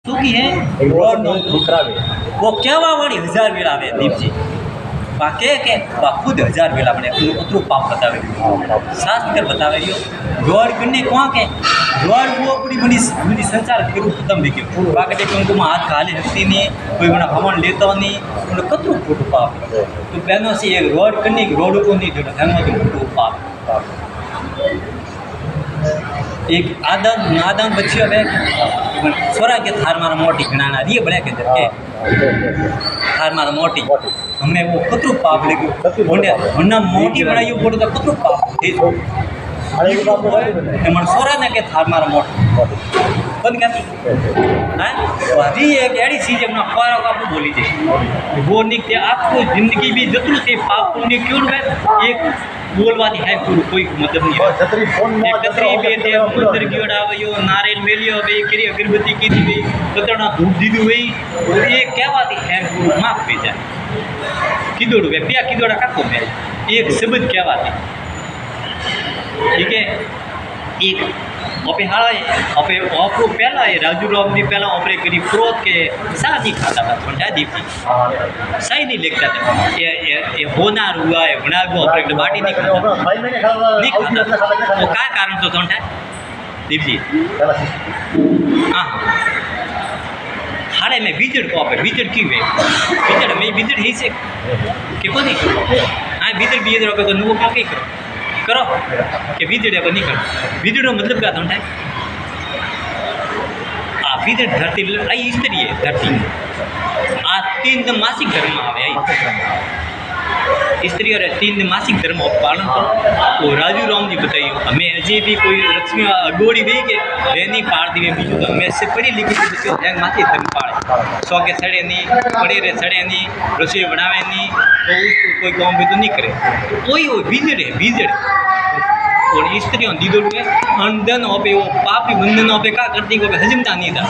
सूखी है road no वो कहवा वाली 1000 वेला आवे दीप जी बाके के खुद 1000 वेला बने उतरू पाप बतावे शास्त्र बतावे रोड कने कोआ के रोड वो पूरी बड़ी संसार के रूप खत्म लिखियो बाके के उनको हाथ खाली हस्ती नहीं कोई बना भवन लेतो नहीं उन कतरू खोटू पाप तो बहनों से एक रोड कने रोड को नहीं जोड़ा हम तो खोटू पाप एक आदम नादम बच्ची है छोरा के थार मारा मोटी गणाना रही बड़े के जब के थार मारा मोटी हमने वो कतरू पाप लेके होने मोटी बनाई वो बोलो तो कतरू पाप थे मन छोरा ने के थार मारा मोटी बंद करती हैं वही एक ऐसी चीज अपना पारा का आपको बोली थी वो निकले आपको जिंदगी भी जतरू से पाप पुण्य क्यों है एक बोलवाती है कोई मतलब नहीं है कतरी बेटे मंदिर की ओडावयो नारियल मेलियो बे करी अगरबत्ती की थी बे कतरना धूप दीदी हुई ये क्या बात है माफ भेजा किदोड़ वे पिया किदोड़ा का को है एक शब्द क्या बात है ठीक है एक ओपे हाड़ा ओपे ऑपरो पहला है राजू राम ने पहला ऑपरे करी क्रोध के साथ ही खाता था ठंडा दीप सही नहीं लिखता था ये होनार हुआ है बना को ऑपरे के बाटी नहीं खाता वो क्या कारण तो ठंडा दीप जी हाँ हाड़े में बीजड़ को ऑपे बीजड़ की वे बीजड़ में बीजड़ ही से कि को नहीं हाँ बीजड़ बीजड़ ऑपे को नुको पाके करो कि बीजड़िया को नहीं करो बीजड़ो मतलब क्या था बीजड़ धरती आई स्त्री है धरती आ 3 मासिक धर्म आवे स्त्री और 3 मासिक धर्म पालन करो वो राजू राम जी बताइए हमें अजय भी कोई लक्ष्मी अगोड़ी भी के रहनी पार दी बीजू तो हमें से पढ़ी लिखी बच्चों हैंग माथे धर्म पाड़े सौ के सड़े नहीं पड़े रे सड़े नहीं रसोई बनावे नहीं तो कोई काम भी तो नहीं करे कोई वो बीजड़ है बीजड़ और स्त्रियों दीदों के अंधन होपे वो पापी बंधन होपे क्या करती को हजमता नहीं था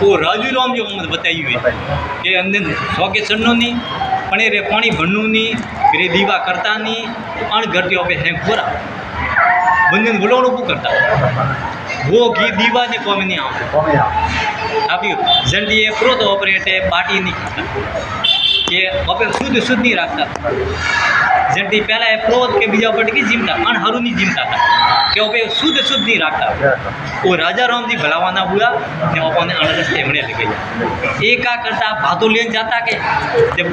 वो राजू राम जो हमने बताई हुई कि अंधन सौ के सन्नो नहीं पने रे पानी भरनू नहीं फिर दीवा करता नहीं अण करती होपे हैं पूरा बंधन बुलावड़ो को करता वो घी दीवा ने कौन नहीं आओ अभी जल्दी ये क्रोध ऑपरेट है पार्टी नहीं खाता ये ऑपे शुद्ध नहीं रखता जल्दी पहला है क्रोध के बीजा पट की जिमता अण हरू नहीं जिमता था कि ऑपे शुद्ध नहीं रखता वो राजा राम जी भलावाना हुआ ने ओपने अण रस्ते हमने लगे एक का करता भादो लेन जाता के जब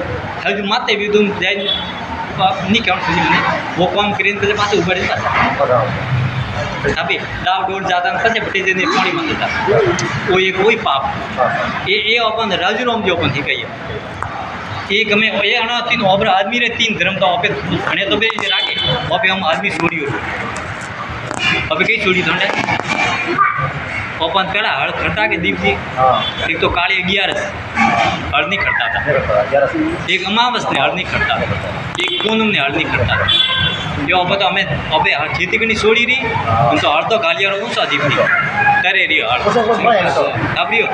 हज माते भी तुम जाए नहीं क्या वो काम करें तो पास ऊपर जाता अभी दाव डोर जाता पचे पटे देने पानी बंद था वो एक कोई पाप ये अपन राजू राम जी अपन थी कही एक हमें ये अना 3 ओबर आदमी रे 3 धर्म का ऑपे खणे तो बे राखे ऑपे हम आदमी छोड़ियो अबे कई छोड़ी थंडे ओपन पहला हड़ खड़ता के दीप जी एक तो काली 11 हड़ नहीं खड़ता था एक अमावस ने हड़ नहीं खड़ता एक पूनम ने हड़ नहीं खड़ता जो अब तो हमें अबे खेती करनी छोड़ी रही हम तो हड़ तो गालिया रो ऊंचा दीप जी करे रही हड़ अब रियो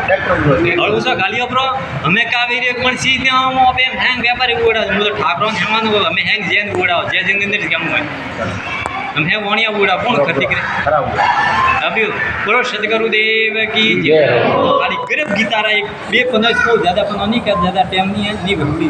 हड़ ऊंचा गालिया प्रो हमें का वे रे कोन सी ने हम अबे हैंग व्यापारी उड़ा मुझे ठाकरों हेमान को हमें हैंग जैन उड़ा जय जिंदगी के हम हम है वाणिया उड़ा कौन खती करे अभी बोलो सदगुरुदेव की जय खाली गर्भ गीता रा एक 2 15 को ज्यादा पनो नहीं कर ज्यादा टाइम नहीं है नहीं